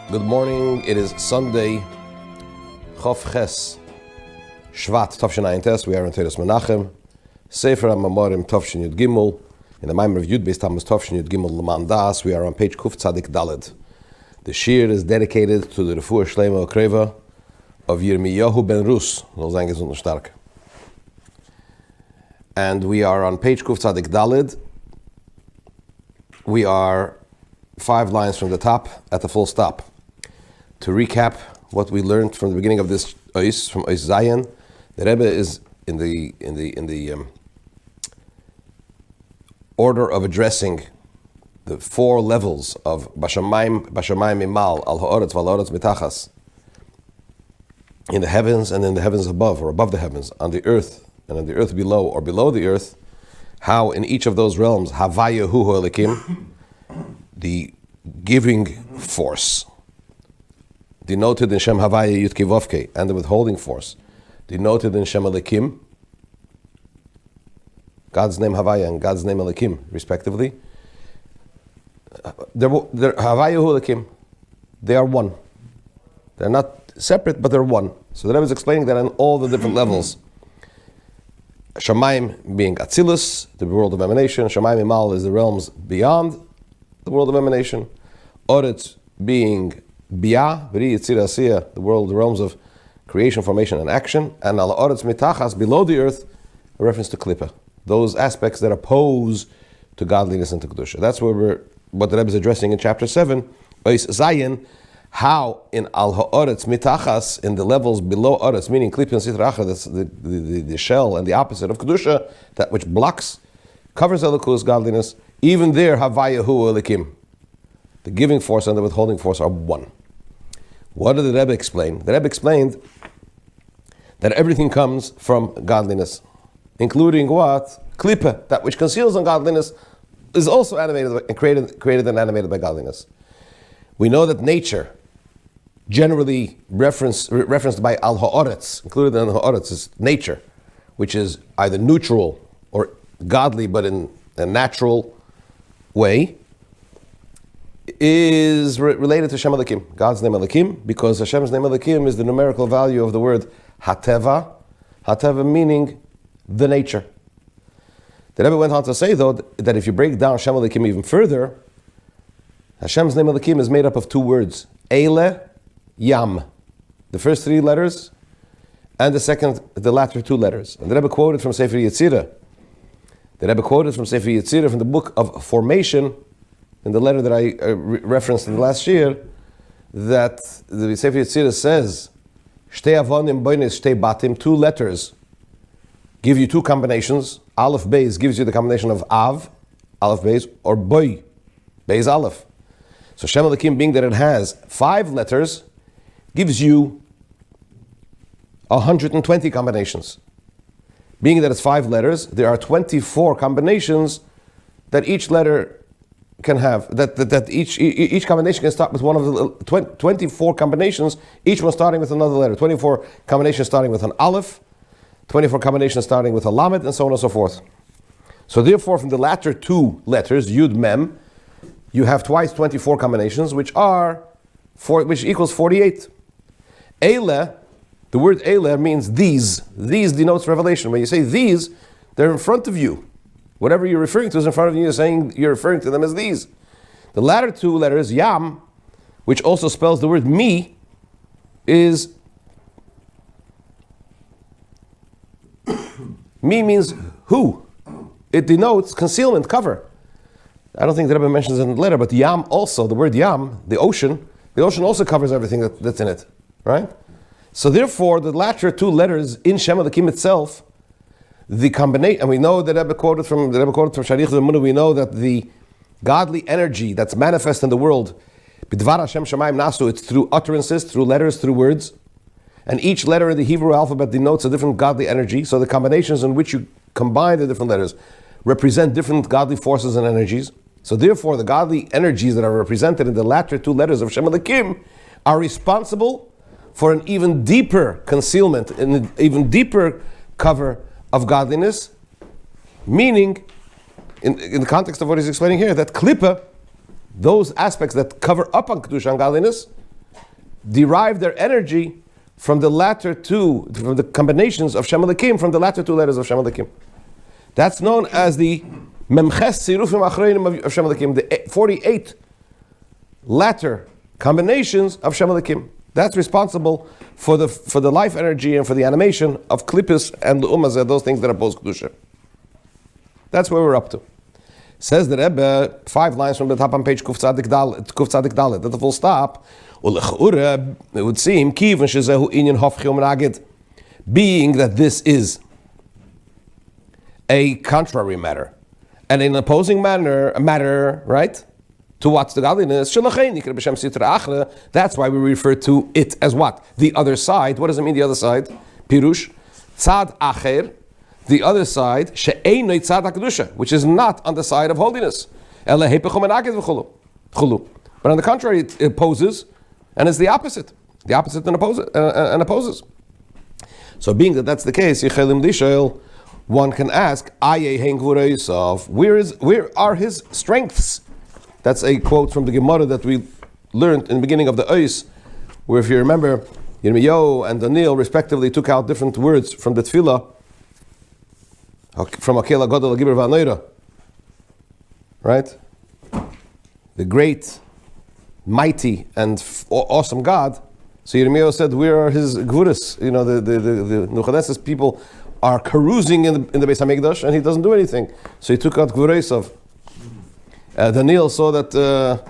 Good morning. It is Sunday, Chof Ches, Shvat Tavshin Ayin Tes. We are in Teres Menachem, Sefer Mamarim Tavshin Yud Gimel. In the Mamar of Yud Beis Tammuz Tavshin Yud Gimel L'man Daas. We are on page Kuf Tzadik Daled. The Shiur is dedicated to the Refuah Shlema Okreva of Yirmiyahu ben Rus. And we are on page Kuf Tzadik Daled. We are 5 lines from the top at the full stop. To recap what we learned from the beginning of this Ois, from Ois Zayin, the Rebbe is in the order of addressing the 4 levels of Bashamayim Imal, Al Ha'oretz, Val Ha'oretz Mitachas, in the heavens and in the heavens above, or above the heavens, on the earth, and on the earth below, or below the earth, how in each of those realms, Havaya Hu Elikim, the giving force, denoted in Shem Havaya Yud Kivovke, and the withholding force, denoted in Shem Elikim, God's name Havaya and God's name Elikim, respectively. Havaya Hu Elikim, they are one. They're not separate, but they're one. So the Rebbe is explaining that on all the different levels. Shamayim being Atzilus, the world of emanation. Shamayim Imal is the realms beyond the world of emanation. Oretz being Biyah, B'ri Yitzir Asiyah, the realms of creation, formation, and action. And Al Oretz Mitachas, below the earth, a reference to Klippa. Those aspects that oppose to godliness and to Kedusha. That's what the Rebbe is addressing in chapter 7, Ois Zayin, how in Al Ha'oretz Mitachas, in the levels below Oretz, meaning Klippa and Sitra Achra, that's the shell and the opposite of Kedusha, that which blocks, covers Elokus, godliness, even there, Havaya Hu Elikim. The giving force and the withholding force are one. What did the Rebbe explain? The Rebbe explained that everything comes from godliness, including what? Klippa, that which conceals ungodliness, is also animated and created and animated by godliness. We know that nature, generally referenced by Al Ha'oretz, included in Al Ha'oretz, is nature, which is either neutral or godly, but in a natural way, is related to Shem Elikim, God's name Elikim, because Hashem's name Elikim is the numerical value of the word Hateva, Hateva meaning the nature. The Rebbe went on to say, though, that if you break down Shem Elikim even further, Hashem's name Elikim is made up of 2 words, Eile, Yam, the first 3 letters, and the latter 2 letters. And the Rebbe quoted from Sefer Yetzirah. The Rebbe quoted from Sefer Yetzirah from the book of Formation, in the letter that I referenced in the last year, that the Sefer Yetzirah says, Shtei avonim boines shtei batim, 2 letters give you 2 combinations. Aleph Beis gives you the combination of Av, Aleph Beis, or Boy, Beis Aleph. So Shem Elikim, being that it has 5 letters, gives you 120 combinations. Being that it's 5 letters, there are 24 combinations that each letter can have, that each combination can start with one of the 24 combinations, each one starting with another letter. 24 combinations starting with an Aleph, 24 combinations starting with a Lamed, and so on and so forth. So therefore, from the latter 2 letters, Yud Mem, you have twice 24 combinations, which equals 48. Eile, the word Eile means these. These denotes revelation. When you say these, they're in front of you. Whatever you're referring to is in front of you, you're referring to them as these. The latter 2 letters, Yam, which also spells the word me, is me means who. It denotes concealment, cover. I don't think the Rebbe mentions it in the letter, but Yam also, the word Yam, the ocean also covers everything that's in it, right? So therefore, the latter 2 letters in Shem Elikim itself, the combination, and we know that Rebbe quoted from Sharich Zemuna, we know that the godly energy that's manifest in the world, B'dvar Hashem Shamayim Nasu, it's through utterances, through letters, through words, and each letter in the Hebrew alphabet denotes a different godly energy. So the combinations in which you combine the different letters represent different godly forces and energies. So therefore, the godly energies that are represented in the latter 2 letters of Shem Elikim are responsible for an even deeper concealment, an even deeper cover of godliness, meaning, in the context of what he's explaining here, that Klippa, those aspects that cover up on Kedusha and godliness, derive their energy from the from the combinations of Shem Elokim, from the latter two letters of Shem Elokim. That's known as the Memches Sirufim Achreinim of Shem Elokim, the 48 latter combinations of Shem Elokim. That's responsible for the life energy and for the animation of Klippus and the Umazeh, those things that oppose Kedusha. That's where we're up to. Says the Rebbe, 5 lines from the top on page Kuf Tzadik Dalet, at the full stop. It would seem, being that this is a contrary matter and an opposing matter, right, to what's the godliness. That's why we refer to it as what? The other side. What does it mean, the other side? Pirush, tzad acher, the other side, she'einoi tzad HaKedusha, which is not on the side of holiness. But on the contrary, it opposes, and it's the opposite. The opposite and opposes. So being that that's the case, one can ask, where are his strengths? That's a quote from the Gemara that we learned in the beginning of the Ois, where if you remember, Yirmiyahu and Daniel respectively took out different words from the Tefillah, from Akela Godel Gibber Va'Neira, right? The great, mighty, and awesome God. So Yirmiyahu said, where are his gvuras? The Nebuchadnezzar's people are carousing in the Beis HaMikdash, and he doesn't do anything. So he took out gvuresav. Daniel saw that the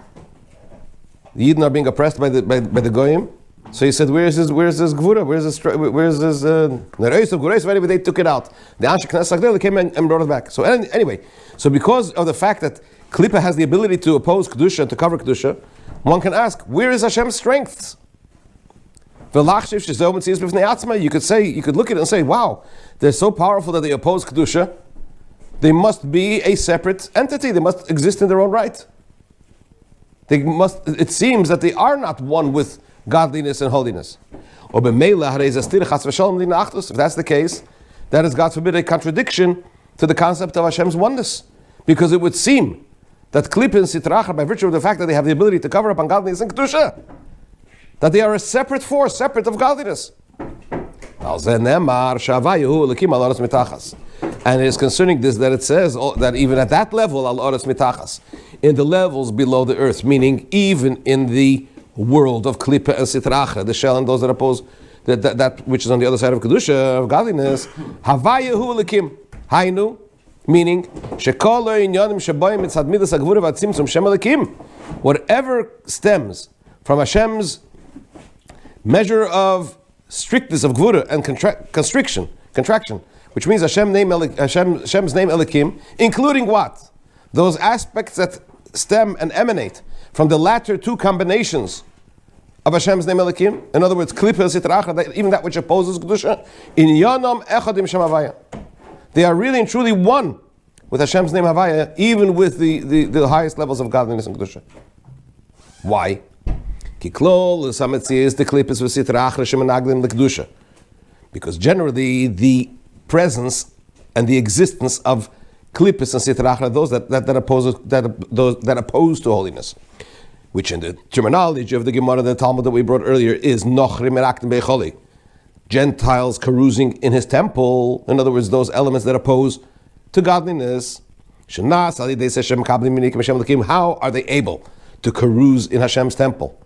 Yidden are being oppressed by the Goyim. So he said, where's his gvura? Where's his nereis of gvuresav? Anyway, they took it out. The Anshe Knesset Sagdel came and brought it back. So anyway, so because of the fact that Klippa has the ability to oppose Kedusha, to cover Kedusha, one can ask, where is Hashem's strength? You could look at it and say, wow, they're so powerful that they oppose Kedusha. They must be a separate entity. They must exist in their own right. It seems that they are not one with godliness and holiness. If that's the case, that is, God forbid, a contradiction to the concept of Hashem's oneness. Because it would seem that Klippa and Sitracha, by virtue of the fact that they have the ability to cover up ungodliness and Kedusha, that they are a separate force, separate of godliness. And it is concerning this that it says that even at that level, al-oretz mitachas, in the levels below the earth, meaning even in the world of Klippa and Sitracha, the shell and those that oppose that which is on the other side of Kedusha, of godliness, havayahu elikim, hainu, meaning whatever stems from Hashem's measure of strictness of gvura and contraction, which means Hashem's name Elikim, including what? Those aspects that stem and emanate from the latter two combinations of Hashem's name Elikim. In other words, Klippa and Sitracha, even that which opposes Kedusha, in Yanam Echadim Shem Havaya. They are really and truly one with Hashem's name Havaya, even with the highest levels of godliness and Kedusha. Why? Because generally the presence and the existence of klippus and sitrach are those that oppose to holiness, which in the terminology of the Gemara and the Talmud that we brought earlier is nochrim meraktim beicholi, Gentiles carousing in his temple. In other words, those elements that oppose to godliness. How are they able to carouse in Hashem's temple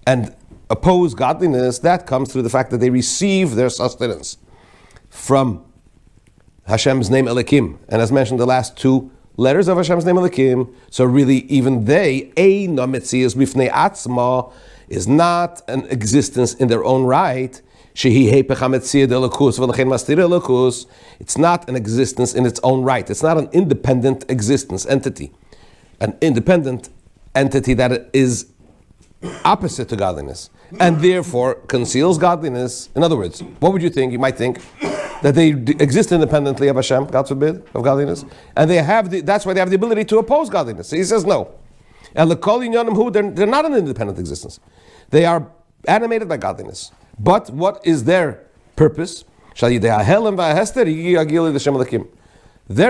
and oppose godliness? That comes through the fact that they receive their sustenance from Hashem's name Elikim, and as mentioned, the last two letters of Hashem's name Elikim. So really, even they, Eina Metzias Bifnei Atzma, is not an existence in their own right. It's not an existence in its own right. It's not an independent existence entity, an independent entity that is opposite to godliness and therefore conceals godliness. In other words, what would you think? You might think that they exist independently of Hashem, God forbid, of godliness, and that's why they have the ability to oppose godliness. So he says no. And they're not an independent existence. They are animated by godliness. But what is their purpose? Their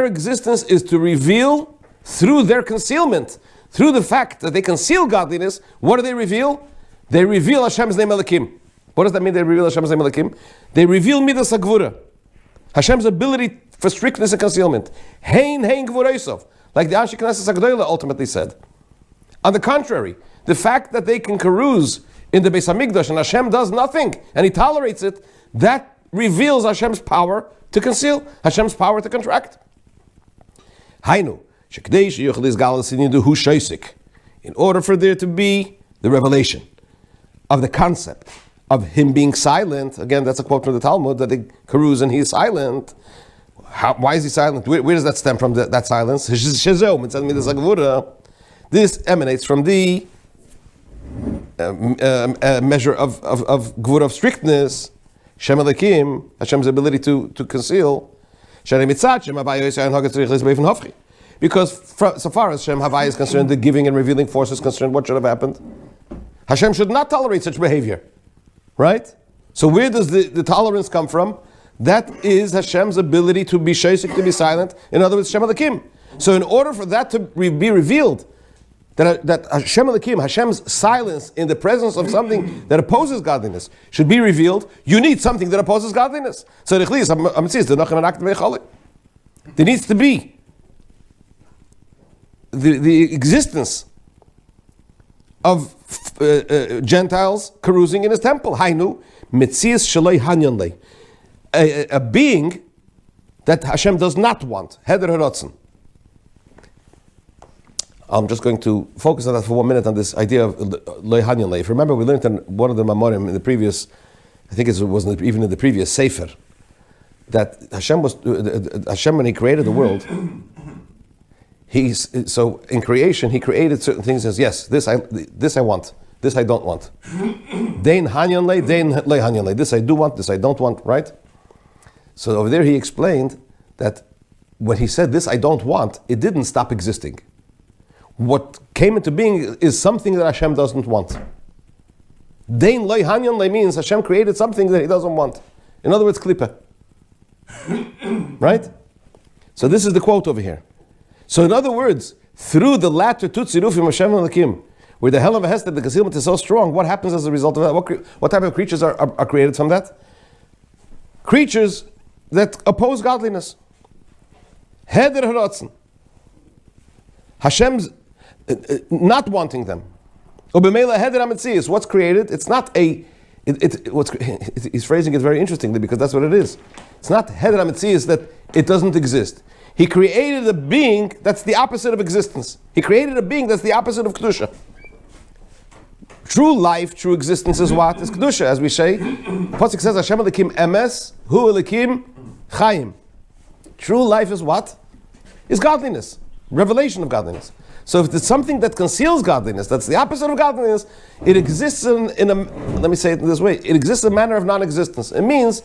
existence is to reveal through their concealment, through the fact that they conceal godliness. What do they reveal? They reveal Hashem's name Elokim. What does that mean? They reveal Hashem's name Elokim. They reveal Midas HaGvura, Hashem's ability for strictness and concealment. Hein Gvura Yosef, like the Anshe Knesset HaGedolah ultimately said. On the contrary, the fact that they can carouse in the Beis Hamikdash and Hashem does nothing and He tolerates it, that reveals Hashem's power to conceal, Hashem's power to contract. Hainu, in order for there to be the revelation of the concept of Him being silent, again, that's a quote from the Talmud, that they carouse and He is silent. Why is He silent? Where does that stem from, that silence? This emanates from the measure of Gvura of strictness, Shem Elokim, Hashem's ability to conceal. Because so far as Shem Havai is concerned, the giving and revealing force is concerned, what should have happened? Hashem should not tolerate such behavior. Right? So where does the tolerance come from? That is Hashem's ability to be shaysik, to be silent. In other words, Shem Elokim. So in order for that to be revealed, that Hashem Elokim, Hashem's silence in the presence of something that opposes godliness should be revealed, you need something that opposes godliness. So there needs to be the existence of Gentiles carousing in His temple. Hainu, mitzias shaloi hanyanlei, a being that Hashem does not want. Heder haratzen. I'm just going to focus on that for 1 minute on this idea of loy hanyanlei. If you remember, we learned in one of the Mamarim in the previous, I think it wasn't even in the previous Sefer, that Hashem when He created the world, so in creation He created certain things as, yes, this I want, this I don't want. Dein hanyanlei, dein loy hanyanlei. This I do want, this I don't want, right? So over there He explained that when He said this I don't want, it didn't stop existing. What came into being is something that Hashem doesn't want. Dein loy hanyanlei means Hashem created something that He doesn't want. In other words, klippah. Right? So this is the quote over here. So in other words, through the latter two tzirufim Hashem Elokim, where the hell of a hesed, the concealment is so strong, what happens as a result of that? What type of creatures are created from that? Creatures that oppose godliness. Heder haratzen. Hashem's not wanting them. Ubemela heder hametzius. What's created? It's not he's phrasing it very interestingly because that's what it is. It's not heder hametzius that it doesn't exist. He created a being that's the opposite of existence. He created a being that's the opposite of kedusha. True life, true existence is what? Is kedusha, as we say. Pasuk says, Hashem Elokim emes, hu Elokim chayim. True life is what? Is godliness. Revelation of godliness. So if it's something that conceals godliness, that's the opposite of godliness, it exists in a, let me say it in this way, it exists in a manner of non-existence. It means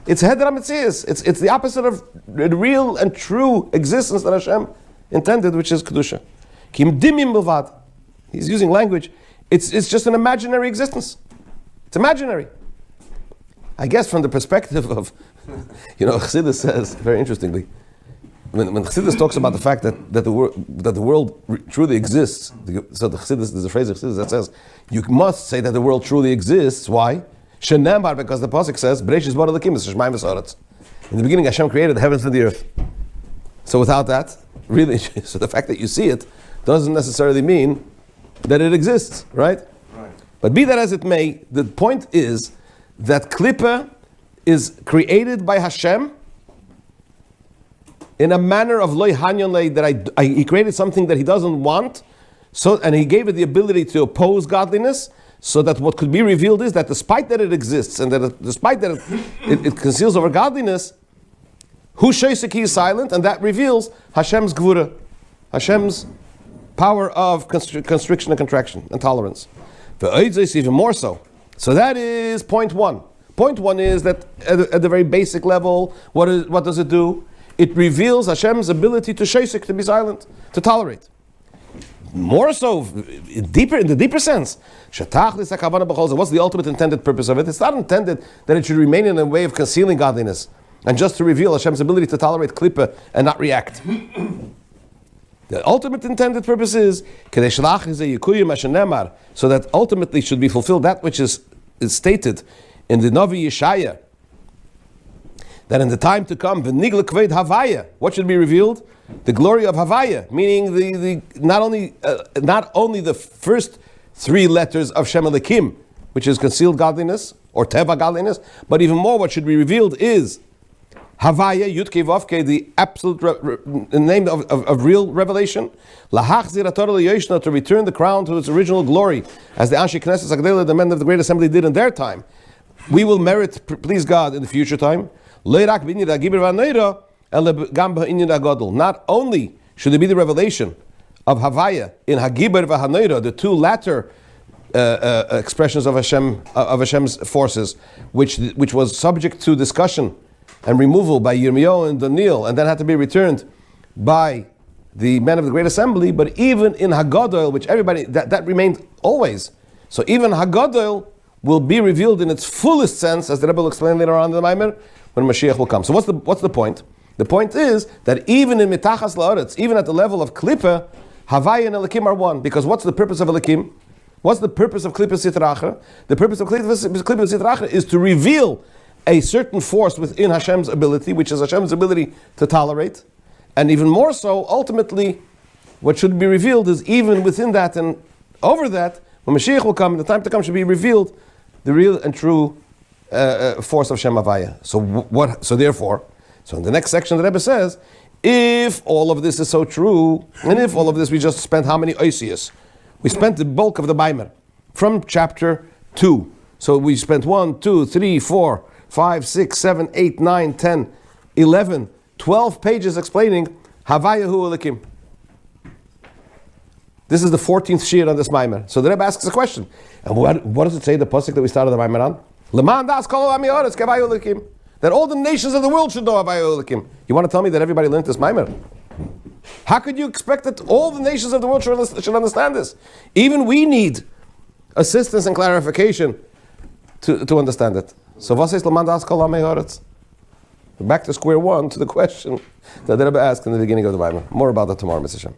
it's heder hametzius. It's the opposite of the real and true existence that Hashem intended, which is kedusha. Kim dimim bilvad. He's using language. It's just an imaginary existence. It's imaginary. I guess from the perspective of, Chassidus says very interestingly, when Chassidus talks about the fact that the world truly exists, so there's a phrase of Chassidus that says you must say that the world truly exists. Why? Shenemar, because the pasuk says, "Bereshis bara Elokim es hashamayim v'haaretz." In the beginning, Hashem created the heavens and the earth. So without that, really, so the fact that you see it doesn't necessarily mean that it exists, right? But be that as it may, the point is that klippah is created by Hashem in a manner of loy hanyanlei, that He created something that He doesn't want, and He gave it the ability to oppose godliness. So that what could be revealed is that despite that it exists and that despite that it conceals over godliness, Hu Sheisik, He is silent, and that reveals Hashem's Gvura, Hashem's power of constriction and contraction and tolerance. Even more so. So that is point one. Point one is that at the very basic level, what does it do? It reveals Hashem's ability to Sheisik, to be silent, to tolerate. More so, in the deeper sense, what's the ultimate intended purpose of it? It's not intended that it should remain in a way of concealing godliness, and just to reveal Hashem's ability to tolerate klippah and not react. The ultimate intended purpose is so that ultimately should be fulfilled that which is stated in the Navi Yeshaya, that in the time to come, what should be revealed? The glory of Havaya, meaning the not only the first three letters of Shem Elokim, which is concealed godliness or Teva godliness, but even more, what should be revealed is Havaya, Yudke Vavke, the absolute name of real revelation. To return the crown to its original glory, as the Anshi Knesset Agdela, the men of the Great Assembly, did in their time. We will merit, please God, in the future time. Not only should it be the revelation of Havaya in Hagiber v'Hanoira, the two latter expressions of Hashem's forces, which was subject to discussion and removal by Yirmiyahu and Daniel, and then had to be returned by the men of the Great Assembly, but even in Haggadah, which everybody, that remained always. So even Haggadah will be revealed in its fullest sense, as the Rebbe will explain later on in the Mamar, when Mashiach will come. So what's the point? The point is that even in Mitachas La'aretz, even at the level of Klippa, Havaya and Elokim are one. Because what's the purpose of Elokim? What's the purpose of Klippa Sitrachra? The purpose of Klippa Sitrachra is to reveal a certain force within Hashem's ability, which is Hashem's ability to tolerate. And even more so, ultimately, what should be revealed is even within that and over that, when Mashiach will come, and the time to come should be revealed, the real and true force of Shem Havaya. So therefore, in the next section the Rebbe says, if all of this is so true, and if all of this we just spent how many oisias? We spent the bulk of the Baimer from chapter 2. So we spent 1, 2, 3, 4, 5, 6, 7, 8, 9, 10, 11, 12 pages explaining Havaya Hu Elokim. This is the 14th Shiur on this Maimer. So the Rebbe asks a question. And what does it say, the pasuk that we started the Maimer on? Leman Daas kol ami haaretz k'Havaya Hu Elokim. That all the nations of the world should know Havaya Hu Elokim. You want to tell me that everybody learned this Maimer? How could you expect that all the nations of the world should understand this? Even we need assistance and clarification to understand it. So what says Leman Daas kol ami haaretz? Back to square one, to the question that the Rebbe asked in the beginning of the Bible. More about that tomorrow, Mr. Shem.